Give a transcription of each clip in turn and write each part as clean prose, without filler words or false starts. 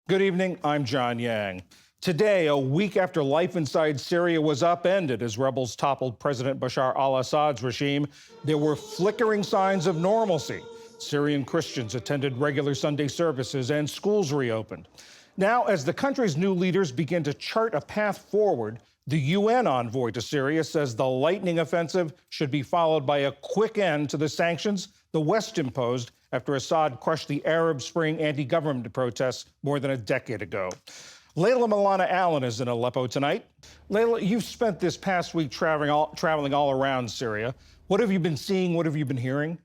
Good evening, I'm John Yang. Today, a week after life inside Syria was upended as rebels toppled President Bashar al-Assad's regime, there were flickering signs of normalcy. Syrian Christians attended regular Sunday services and schools reopened. Now, as the country's new leaders begin to chart a path forward, the UN envoy to Syria says the lightning offensive should be followed by a quick end to the sanctions the West imposed after Assad crushed the Arab Spring anti-government protests more than a decade ago. Layla Milana Allen is in Aleppo tonight. Layla, you've spent this past week traveling all around Syria. What have you been seeing? What have you been hearing?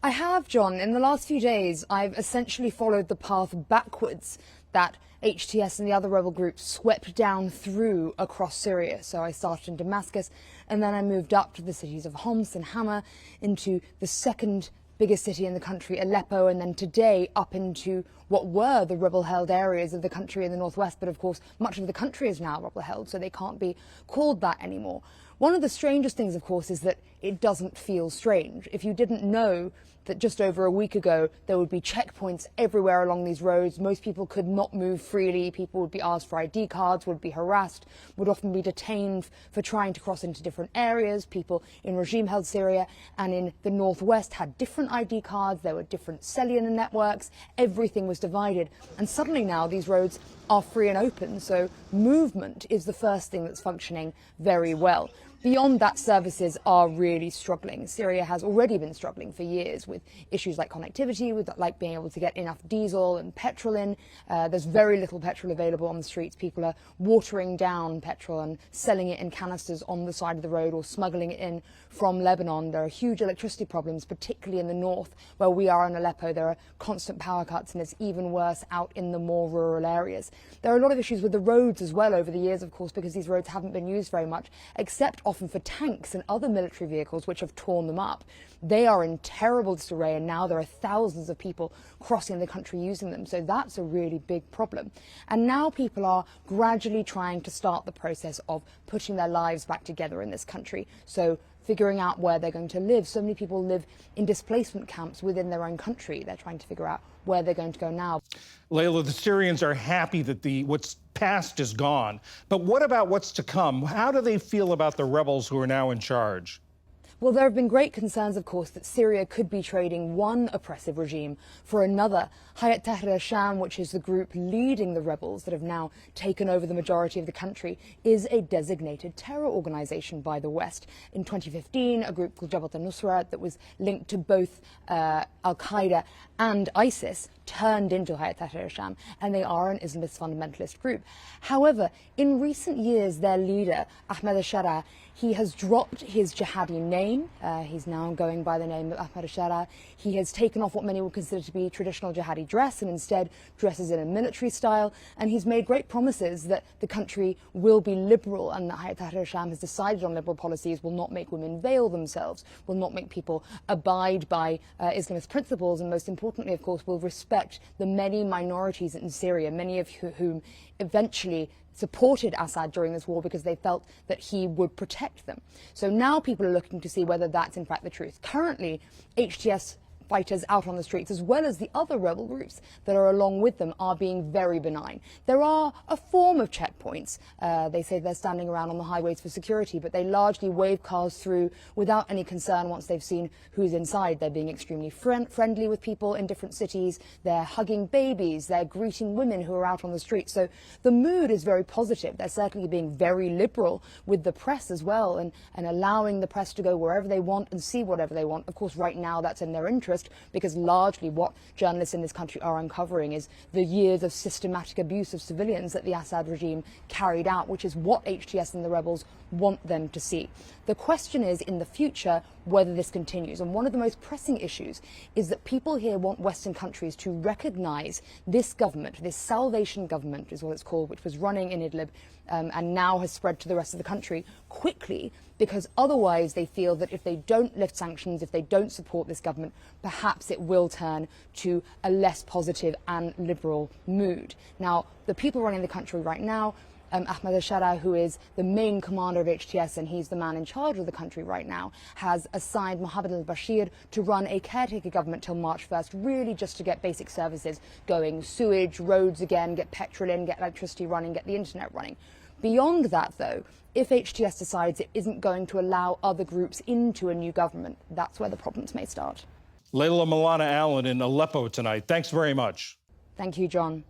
I have, John. In the last few days, I've essentially followed the path backwards that HTS and the other rebel groups swept down through across Syria. So I started in Damascus, and then I moved up to the cities of Homs and Hama, into the second biggest city in the country, Aleppo, and then today up into what were the rebel-held areas of the country in the northwest. But of course, much of the country is now rebel-held, so they can't be called that anymore. One of the strangest things, of course, is that it doesn't feel strange. If you didn't know that just over a week ago there would be checkpoints everywhere along these roads, most people could not move freely, people would be asked for ID cards, would be harassed, would often be detained for trying to cross into different areas. People in regime-held Syria and in the northwest had different ID cards, there were different cellular networks, everything was divided. And suddenly now these roads are free and open, so movement is the first thing that's functioning very well. Beyond that, services are really struggling. Syria has already been struggling for years with issues like connectivity, with like being able to get enough diesel and petrol in. There's very little petrol available on the streets. People are watering down petrol and selling it in canisters on the side of the road or smuggling it in from Lebanon. There are huge electricity problems, particularly in the north where we are in Aleppo. There are constant power cuts, and it's even worse out in the more rural areas. There are a lot of issues with the roads as well over the years, of course, because these roads haven't been used very much, except often for tanks and other military vehicles which have torn them up. They are in terrible disarray, and now there are thousands of people crossing the country using them. So that's a really big problem. And now people are gradually trying to start the process of putting their lives back together in this country. So figuring out where they're going to live. So many people live in displacement camps within their own country. They're trying to figure out where they're going to go now. Layla, the Syrians are happy that what's past is gone. But what about what's to come? How do they feel about the rebels who are now in charge? Well, there have been great concerns, of course, that Syria could be trading one oppressive regime for another. Hayat Tahrir al-Sham, which is the group leading the rebels that have now taken over the majority of the country, is a designated terror organization by the West. In 2015, a group called Jabhat al-Nusra that was linked to both al-Qaeda and ISIS turned into Hayat Tahrir al-Sham, and they are an Islamist fundamentalist group. However, in recent years, their leader, Ahmed al-Shara, he has dropped his jihadi name. He's now going by the name of Ahmed al-Shara. He has taken off what many would consider to be traditional jihadi dress and instead dresses in a military style. And he's made great promises that the country will be liberal, and that Hayat Tahrir al-Sham has decided on liberal policies, will not make women veil themselves, will not make people abide by Islamist principles, and most importantly, of course, will respect the many minorities in Syria, many of whom eventually supported Assad during this war because they felt that he would protect them. So now people are looking to see whether that's in fact the truth. Currently, HTS fighters out on the streets, as well as the other rebel groups that are along with them, are being very benign. There are a form of checkpoints. They say they're standing around on the highways for security, but they largely wave cars through without any concern once they've seen who's inside. They're being extremely friendly with people in different cities. They're hugging babies. They're greeting women who are out on the streets. So the mood is very positive. They're certainly being very liberal with the press as well, and allowing the press to go wherever they want and see whatever they want. Of course, right now that's in their interest, because largely what journalists in this country are uncovering is the years of systematic abuse of civilians that the Assad regime carried out, which is what HTS and the rebels want them to see. The question is, in the future, whether this continues. And one of the most pressing issues is that people here want Western countries to recognize this government, this salvation government is what it's called, which was running in Idlib and now has spread to the rest of the country quickly, because otherwise they feel that if they don't lift sanctions, if they don't support this government, perhaps it will turn to a less positive and liberal mood. Now, the people running the country right now Ahmed al-Shara, who is the main commander of HTS and he's the man in charge of the country right now, has assigned Mohamed al-Bashir to run a caretaker government till March 1st, really just to get basic services going, sewage, roads again, get petrol in, get electricity running, get the internet running. Beyond that, though, if HTS decides it isn't going to allow other groups into a new government, that's where the problems may start. Layla Milana Allen in Aleppo tonight. Thanks very much. Thank you, John.